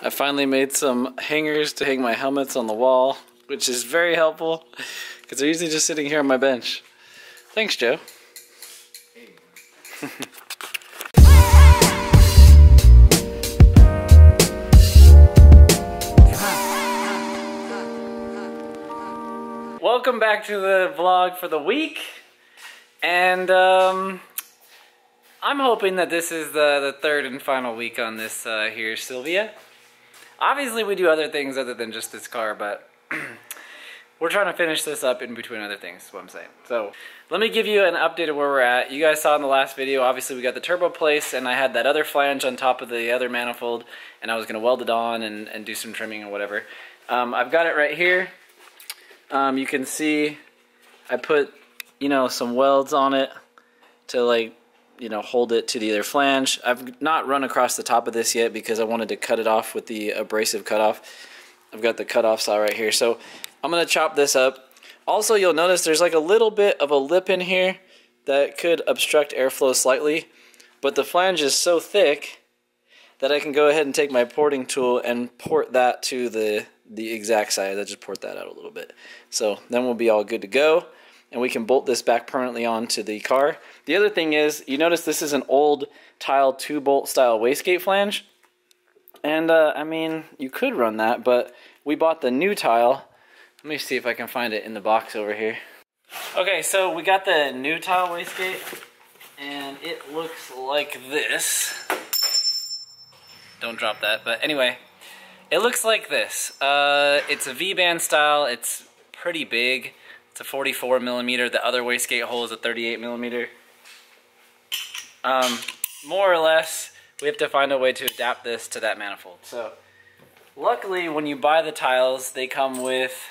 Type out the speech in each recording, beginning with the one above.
I finally made some hangers to hang my helmets on the wall, which is very helpful because they're usually just sitting here on my bench. Thanks, Joe. Welcome back to the vlog for the week, and I'm hoping that this is the third and final week on this here Silvia. Obviously we do other things other than just this car, but we're trying to finish this up in between other things, is what I'm saying. So let me give you an update of where we're at. You guys saw in the last video, obviously we got the turbo placed, and I had that other flange on top of the other manifold, and I was going to weld it on and do some trimming or whatever. I've got it right here. You can see I put, some welds on it to hold it to the other flange. I've not run across the top of this yet because I wanted to cut it off with the abrasive cutoff. I've got the cutoff saw right here. So I'm going to chop this up. Also, you'll notice there's like a little bit of a lip in here that could obstruct airflow slightly, but the flange is so thick that I can go ahead and take my porting tool and port that to the exact size. I just port that out a little bit. So then we'll be all good to go, and we can bolt this back permanently onto the car. The other thing is, you notice this is an old tile 2-bolt style wastegate flange. And I mean, you could run that, but we bought the new tile. Let me see if I can find it in the box over here. Okay, so we got the new tile wastegate, and it looks like this. Don't drop that, but anyway, it looks like this. It's a V-band style. It's pretty big. It's a 44 millimeter. The other wastegate hole is a 38 millimeter. More or less, we have to find a way to adapt this to that manifold. So, luckily, when you buy the tiles, they come with,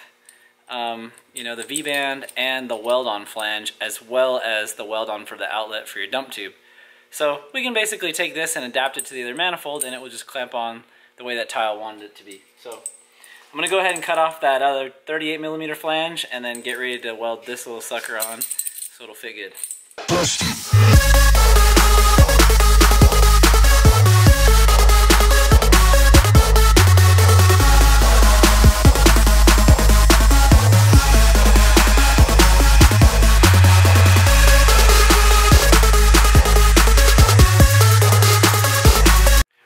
the V-band and the weld-on flange, as well as the weld-on for the outlet for your dump tube. So we can basically take this and adapt it to the other manifold, and it will just clamp on the way that tile wanted it to be. So I'm going to go ahead and cut off that other 38 millimeter flange and then get ready to weld this little sucker on so it'll fit good.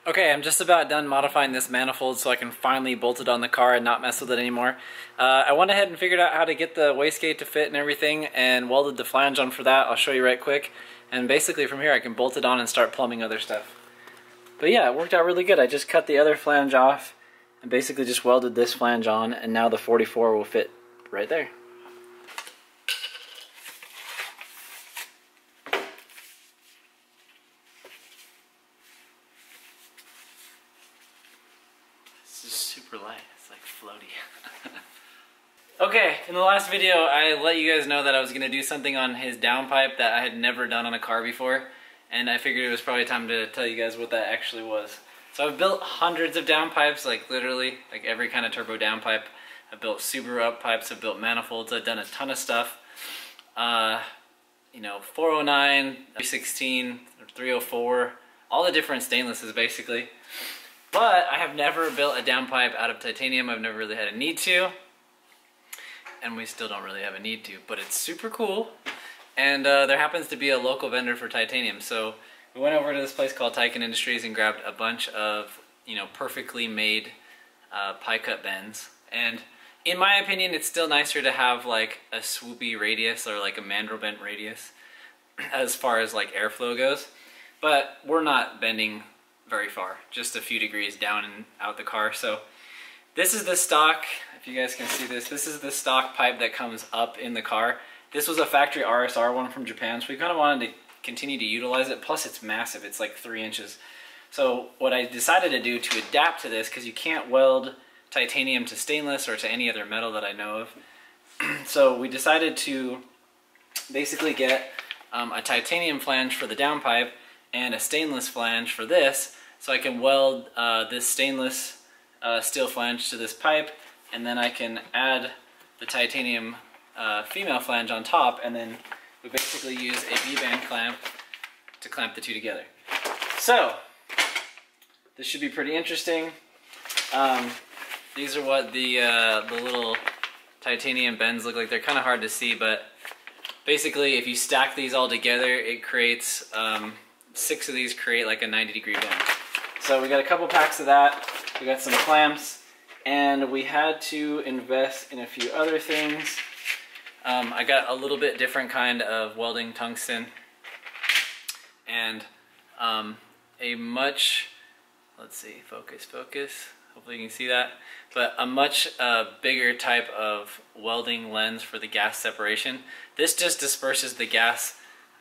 Okay, I'm just about done modifying this manifold so I can finally bolt it on the car and not mess with it anymore. I went ahead and figured out how to get the wastegate to fit and everything and welded the flange on for that. I'll show you right quick. And basically from here I can bolt it on and start plumbing other stuff. But yeah, it worked out really good. I just cut the other flange off and basically just welded this flange on, and now the 44 will fit right there. Super light, it's like floaty. Okay, in the last video I let you guys know that I was going to do something on his downpipe that I had never done on a car before, and I figured it was probably time to tell you guys what that actually was. So I've built hundreds of downpipes, like literally, like every kind of turbo downpipe. I've built Subaru up pipes, I've built manifolds, I've done a ton of stuff. 409, 316, 304, all the different stainlesses basically. But I have never built a downpipe out of titanium. I've never really had a need to. And we still don't really have a need to, but it's super cool. And there happens to be a local vendor for titanium. So we went over to this place called Tycan Industries and grabbed a bunch of, perfectly made pie cut bends. And in my opinion, it's still nicer to have like a swoopy radius or like a mandrel bent radius as far as like airflow goes. But we're not bending very far, just a few degrees down and out the car. So this is the stock, if you guys can see this is the stock pipe that comes up in the car. This was a factory RSR one from Japan, so we kind of wanted to continue to utilize it. Plus it's massive, it's like 3 inches. So what I decided to do to adapt to this, because you can't weld titanium to stainless or to any other metal that I know of, so we decided to basically get a titanium flange for the downpipe and a stainless flange for this, so I can weld this stainless steel flange to this pipe, and then I can add the titanium female flange on top, and then we basically use a V-band clamp to clamp the two together. So, this should be pretty interesting. These are what the little titanium bends look like. They're kind of hard to see, but basically if you stack these all together, it creates, 6 of these create like a 90-degree bend. So we got a couple packs of that, we got some clamps, and we had to invest in a few other things. I got a little bit different kind of welding tungsten, and a much, let's see, focus, hopefully you can see that, but a much bigger type of welding lens for the gas separation. This just disperses the gas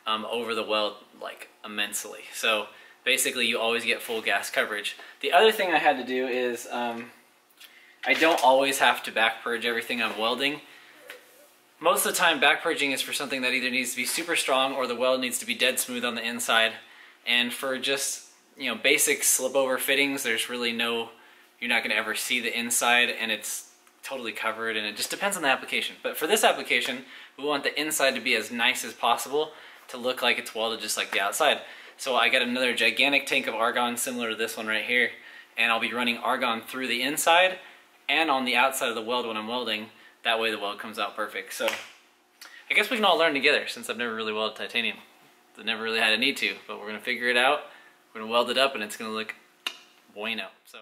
over the weld like immensely. So basically you always get full gas coverage. The other thing I had to do is I don't always have to back purge everything I'm welding. Most of the time back purging is for something that either needs to be super strong or the weld needs to be dead smooth on the inside. And for just, you know, basic slip over fittings, there's really no, you're not going to ever see the inside and it's totally covered, and it just depends on the application. But for this application, we want the inside to be as nice as possible to look like it's welded just like the outside. So I got another gigantic tank of argon similar to this one right here, and I'll be running argon through the inside and on the outside of the weld when I'm welding. That way the weld comes out perfect. So I guess we can all learn together, since I've never really welded titanium. I've never really had a need to, but we're gonna figure it out. We're gonna weld it up and it's gonna look bueno. So.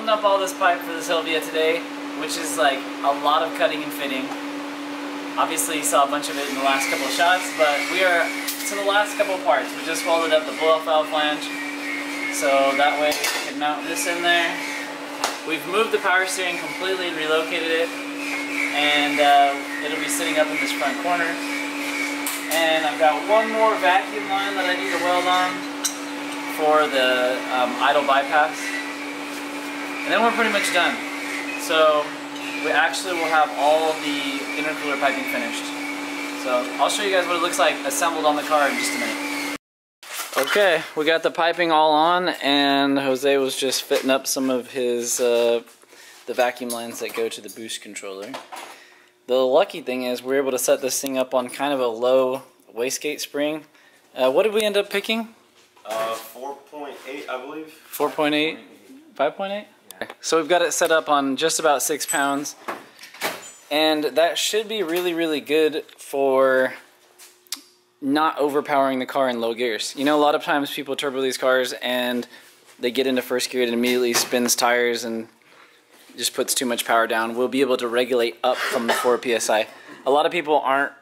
Up all this pipe for the Silvia today, which is like a lot of cutting and fitting. Obviously you saw a bunch of it in the last couple of shots, but we are to the last couple of parts. We just welded up the blow-off valve flange, so that way we can mount this in there. We've moved the power steering completely and relocated it, and it'll be sitting up in this front corner. And I've got one more vacuum line that I need to weld on for the idle bypass. And then we're pretty much done. So we actually will have all the intercooler piping finished. So I'll show you guys what it looks like assembled on the car in just a minute. Okay, we got the piping all on, and Jose was just fitting up some of his the vacuum lines that go to the boost controller. The lucky thing is we're able to set this thing up on kind of a low wastegate spring. What did we end up picking? 4.8, I believe. 4.8? 5.8? So we've got it set up on just about 6 pounds, and that should be really, really good for not overpowering the car in low gears. You know, a lot of times people turbo these cars and they get into first gear and it immediately spins tires and just puts too much power down. We'll be able to regulate up from the 4 psi. A lot of people aren't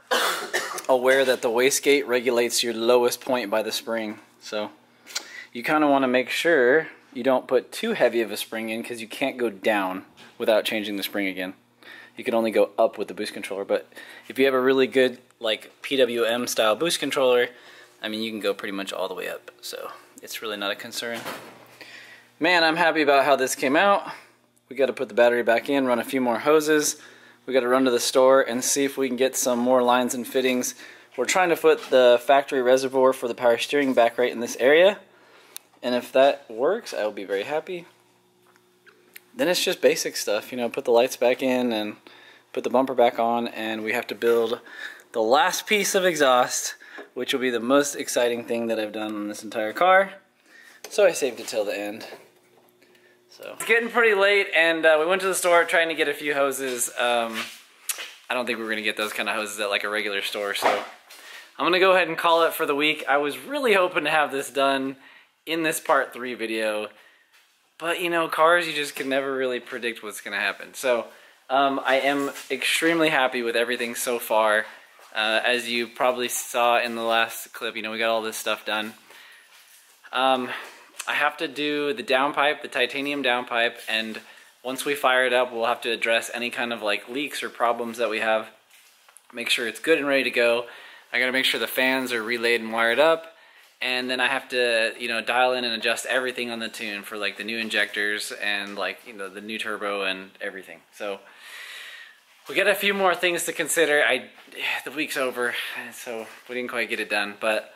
aware that the wastegate regulates your lowest point by the spring, so you kind of want to make sure you don't put too heavy of a spring in, because you can't go down without changing the spring again. You can only go up with the boost controller, but if you have a really good like PWM style boost controller, I mean, you can go pretty much all the way up, so it's really not a concern. Man, I'm happy about how this came out. We got to put the battery back in, run a few more hoses. We got to run to the store and see if we can get some more lines and fittings. We're trying to put the factory reservoir for the power steering back right in this area. And if that works, I will be very happy. Then it's just basic stuff, you know, put the lights back in and put the bumper back on, and we have to build the last piece of exhaust, which will be the most exciting thing that I've done on this entire car. So I saved it till the end. So it's getting pretty late, and we went to the store trying to get a few hoses. I don't think we were gonna get those kind of hoses at like a regular store, so I'm gonna go ahead and call it for the week. I was really hoping to have this done in this part 3 video, but you know, cars, you just can never really predict what's gonna happen. So I am extremely happy with everything so far. As you probably saw in the last clip, you know, we got all this stuff done. I have to do the downpipe, the titanium downpipe, and once we fire it up, we'll have to address any kind of like leaks or problems that we have. Make sure it's good and ready to go. I gotta make sure the fans are relayed and wired up, and then I have to, you know, dial in and adjust everything on the tune for like the new injectors and like, you know, the new turbo and everything. So we got a few more things to consider. The week's over, so we didn't quite get it done, but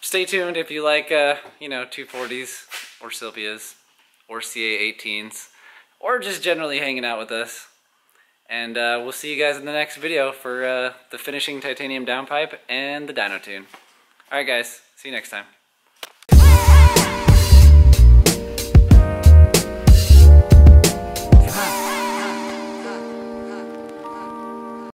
stay tuned if you like, you know, 240s or Silvias or CA18s or just generally hanging out with us. And we'll see you guys in the next video for the finishing titanium downpipe and the dyno tune. Alright guys, see you next time.